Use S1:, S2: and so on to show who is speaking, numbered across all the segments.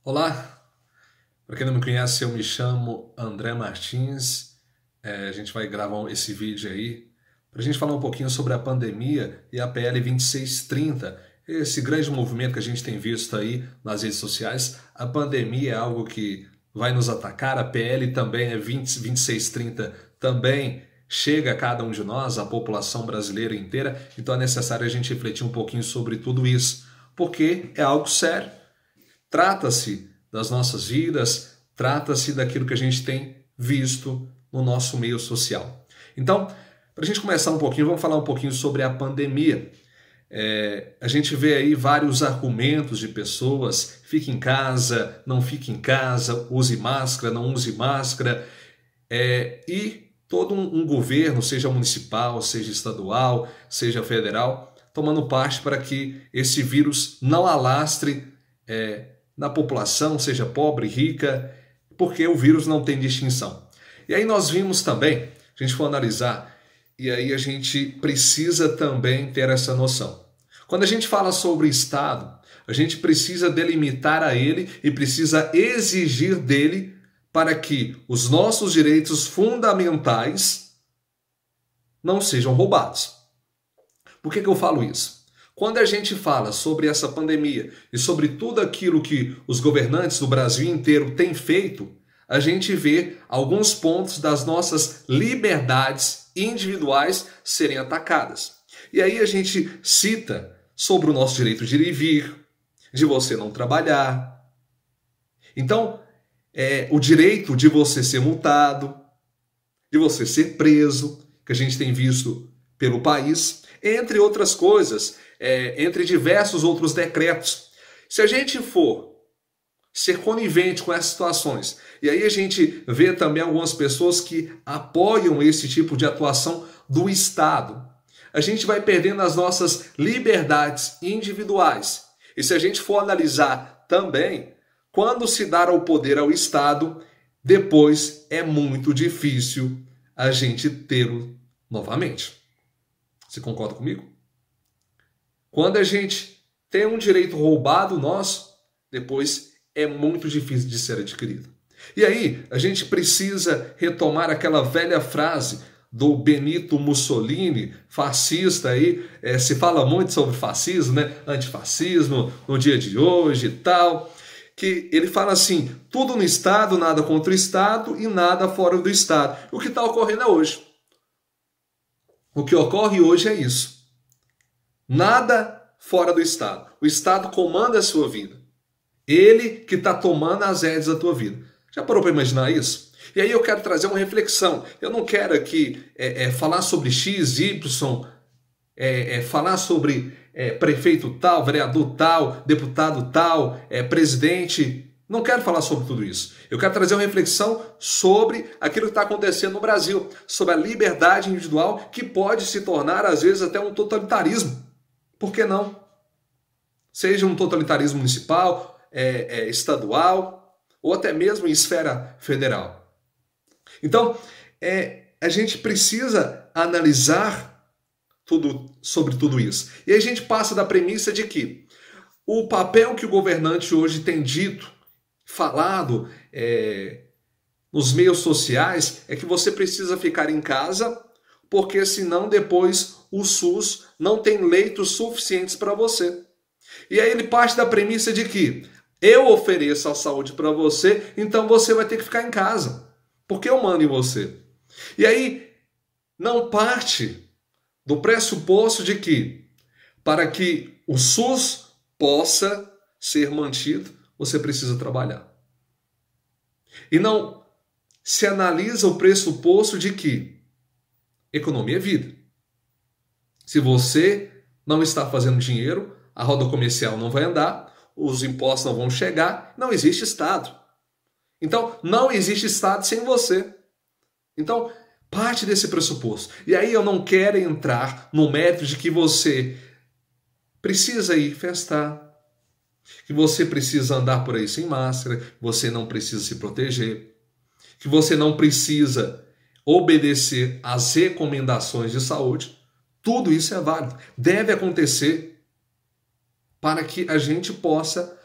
S1: Olá, para quem não me conhece, eu me chamo André Martins. A gente vai gravar esse vídeo aí para a gente falar um pouquinho sobre a pandemia e a PL 2630, esse grande movimento que a gente tem visto aí nas redes sociais. A pandemia é algo que vai nos atacar, a PL também é 2630, também chega a cada um de nós, a população brasileira inteira, então é necessário a gente refletir um pouquinho sobre tudo isso, porque é algo sério. Trata-se das nossas vidas, trata-se daquilo que a gente tem visto no nosso meio social. Então, para a gente começar um pouquinho, vamos falar um pouquinho sobre a pandemia. A gente vê aí vários argumentos de pessoas: fique em casa, não fique em casa, use máscara, não use máscara, e todo um governo, seja municipal, seja estadual, seja federal, tomando parte para que esse vírus não alastre na população, seja pobre, rica, porque o vírus não tem distinção. E aí nós vimos também, a gente for analisar, e aí a gente precisa também ter essa noção. Quando a gente fala sobre Estado, a gente precisa delimitar a ele e precisa exigir dele para que os nossos direitos fundamentais não sejam roubados. Por que eu falo isso? Quando a gente fala sobre essa pandemia e sobre tudo aquilo que os governantes do Brasil inteiro têm feito, a gente vê alguns pontos das nossas liberdades individuais serem atacadas. E aí a gente cita sobre o nosso direito de ir e vir, de você não trabalhar. Então, o direito de você ser multado, de você ser preso, que a gente tem visto pelo país, entre outras coisas, entre diversos outros decretos. Se a gente for ser conivente com essas situações, e aí a gente vê também algumas pessoas que apoiam esse tipo de atuação do Estado, a gente vai perdendo as nossas liberdades individuais. E se a gente for analisar também, quando se dá o poder ao Estado, depois é muito difícil a gente tê-lo novamente. Você concorda comigo? Quando a gente tem um direito roubado nosso, depois é muito difícil de ser adquirido. E aí, a gente precisa retomar aquela velha frase do Benito Mussolini, fascista aí, se fala muito sobre fascismo, né? Antifascismo no dia de hoje e tal, que ele fala assim: tudo no Estado, nada contra o Estado e nada fora do Estado. O que está ocorrendo hoje? O que ocorre hoje é isso. Nada fora do Estado. O Estado comanda a sua vida. Ele que está tomando as rédeas da tua vida. Já parou para imaginar isso? E aí eu quero trazer uma reflexão. Eu não quero aqui falar sobre X, Y, falar sobre prefeito tal, vereador tal, deputado tal, presidente. Não quero falar sobre tudo isso. Eu quero trazer uma reflexão sobre aquilo que está acontecendo no Brasil, sobre a liberdade individual que pode se tornar, às vezes, até um totalitarismo. Por que não? Seja um totalitarismo municipal, estadual, ou até mesmo em esfera federal. Então, a gente precisa analisar sobre tudo isso. E a gente passa da premissa de que o papel que o governante hoje tem dito, falado nos meios sociais, é que você precisa ficar em casa, porque senão depois o SUS não tem leitos suficientes para você. E aí ele parte da premissa de que eu ofereço a saúde para você, então você vai ter que ficar em casa, porque eu mando em você. E aí não parte do pressuposto de que para que o SUS possa ser mantido, você precisa trabalhar. E não se analisa o pressuposto de que economia é vida. Se você não está fazendo dinheiro, a roda comercial não vai andar, os impostos não vão chegar, não existe Estado. Então, não existe Estado sem você. Então, parte desse pressuposto. E aí eu não quero entrar no mérito de que você precisa ir festar, que você precisa andar por aí sem máscara, que você não precisa se proteger, que você não precisa obedecer às recomendações de saúde. Tudo isso é válido. Deve acontecer para que a gente possa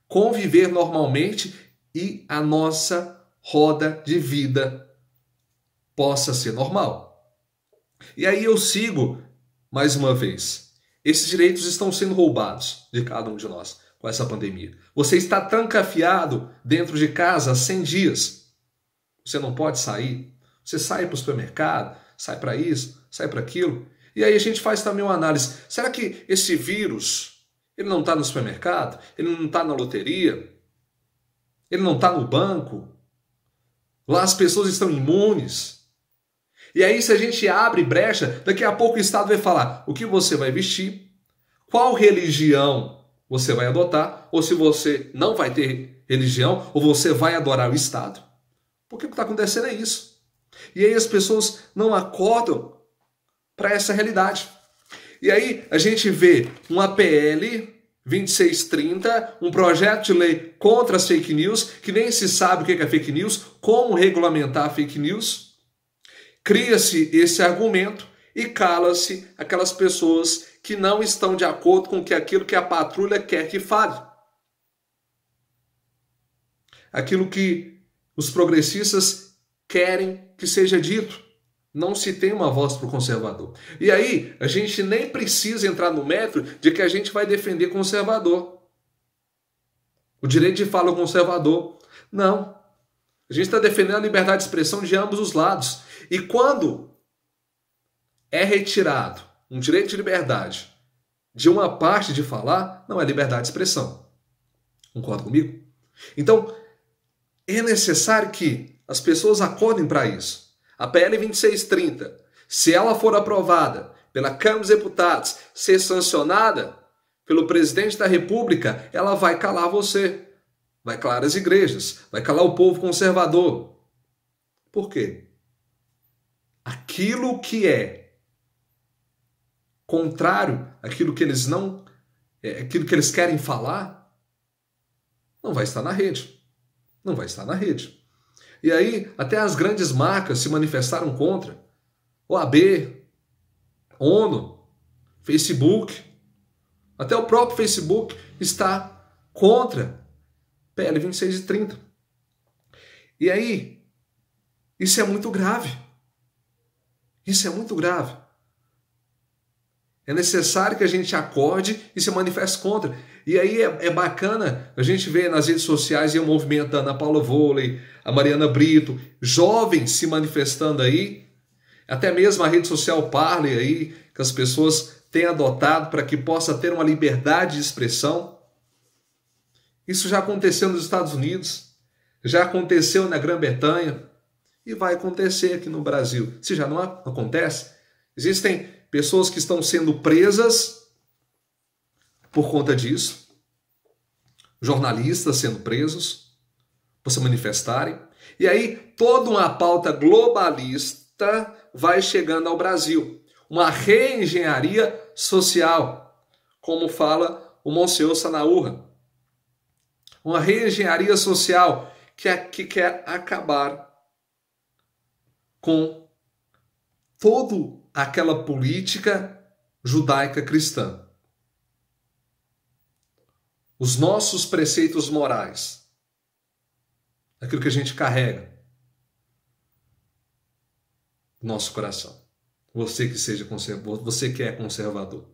S1: conviver normalmente e a nossa roda de vida possa ser normal. E aí eu sigo mais uma vez. Esses direitos estão sendo roubados de cada um de nós com essa pandemia. Você está trancafiado dentro de casa há 100 dias. Você não pode sair. Você sai para o supermercado, sai para isso, sai para aquilo. E aí a gente faz também uma análise. Será que esse vírus, ele não está no supermercado? Ele não está na loteria? Ele não está no banco? Lá as pessoas estão imunes. E aí se a gente abre brecha, daqui a pouco o Estado vai falar o que você vai vestir, qual religião você vai adotar, ou se você não vai ter religião, ou você vai adorar o Estado. Porque o que está acontecendo é isso. E aí as pessoas não acordam para essa realidade. E aí a gente vê uma PL 2630, um projeto de lei contra as fake news, que nem se sabe o que é fake news, como regulamentar a fake news. Cria-se esse argumento e cala-se aquelas pessoas que não estão de acordo com aquilo que a patrulha quer que fale. Aquilo que os progressistas querem que seja dito. Não se tem uma voz para o conservador. E aí, a gente nem precisa entrar no mérito de que a gente vai defender conservador. O direito de fala conservador. Não. A gente está defendendo a liberdade de expressão de ambos os lados. E quando é retirado um direito de liberdade de uma parte de falar, não é liberdade de expressão. Concorda comigo? Então, é necessário que as pessoas acordem para isso. A PL 2630, se ela for aprovada pela Câmara dos Deputados, ser sancionada pelo presidente da República, ela vai calar você, vai calar as igrejas, vai calar o povo conservador. Por quê? Aquilo que é contrário àquilo que eles não, aquilo que eles querem falar, não vai estar na rede. Não vai estar na rede. E aí, até as grandes marcas se manifestaram contra. OAB, ONU, Facebook. Até o próprio Facebook está contra PL 2630. E aí, isso é muito grave. Isso é muito grave. É necessário que a gente acorde e se manifeste contra. E aí é bacana a gente ver nas redes sociais e o movimento da Ana Paula Vôlei, a Mariana Brito, jovens se manifestando aí, até mesmo a rede social Parler aí, que as pessoas têm adotado para que possa ter uma liberdade de expressão. Isso já aconteceu nos Estados Unidos, já aconteceu na Grã-Bretanha e vai acontecer aqui no Brasil. Se já não acontece, existem pessoas que estão sendo presas por conta disso, jornalistas sendo presos por se manifestarem, e aí toda uma pauta globalista vai chegando ao Brasil, uma reengenharia social, como fala o Monsenhor Sanaúra, uma reengenharia social que quer acabar com toda aquela política judaica cristã. Os nossos preceitos morais, aquilo que a gente carrega no nosso coração. Você que seja conservador, você que é conservador.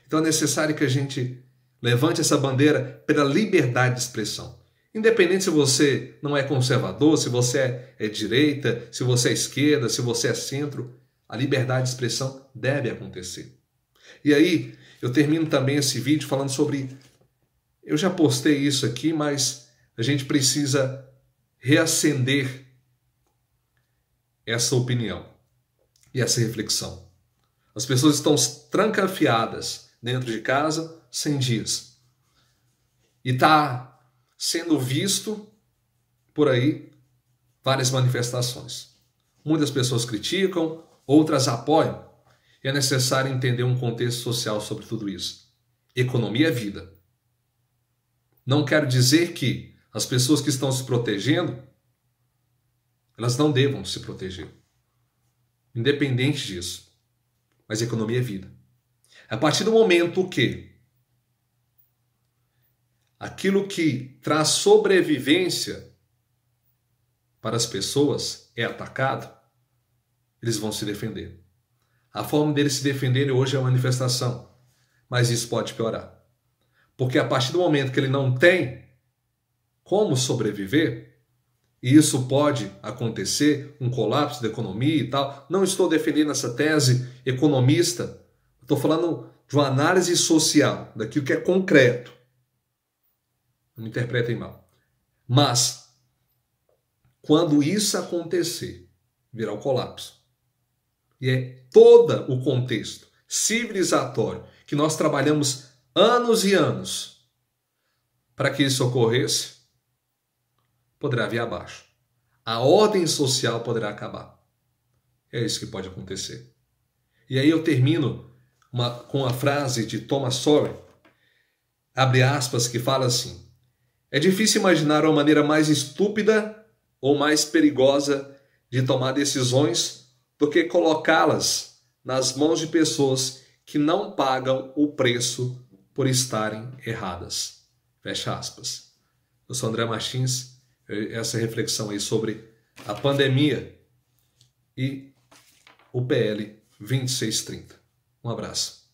S1: Então é necessário que a gente levante essa bandeira pela liberdade de expressão. Independente se você não é conservador, se você é direita, se você é esquerda, se você é centro, a liberdade de expressão deve acontecer. E aí, eu termino também esse vídeo falando sobre... Eu já postei isso aqui, mas a gente precisa reacender essa opinião e essa reflexão. As pessoas estão trancafiadas dentro de casa 100 dias. E está sendo visto por aí várias manifestações. Muitas pessoas criticam, outras apoiam. E é necessário entender um contexto social sobre tudo isso. Economia é vida. Não quero dizer que as pessoas que estão se protegendo, elas não devam se proteger. Independente disso. Mas economia é vida. A partir do momento que aquilo que traz sobrevivência para as pessoas é atacado, eles vão se defender. A forma deles se defenderem hoje é a manifestação, mas isso pode piorar. Porque a partir do momento que ele não tem como sobreviver, e isso pode acontecer, um colapso da economia e tal. Não estou defendendo essa tese economista, estou falando de uma análise social, daquilo que é concreto. Não me interpretem mal. Mas, quando isso acontecer, virá o colapso. E é todo o contexto civilizatório que nós trabalhamos anos e anos para que isso ocorresse, poderá vir abaixo. A ordem social poderá acabar. É isso que pode acontecer. E aí eu termino com a frase de Thomas Sowell, abre aspas, que fala assim: é difícil imaginar uma maneira mais estúpida ou mais perigosa de tomar decisões do que colocá-las nas mãos de pessoas que não pagam o preço por estarem erradas. Fecha aspas. Eu sou André Martins. Essa reflexão aí sobre a pandemia e o PL 2630. Um abraço.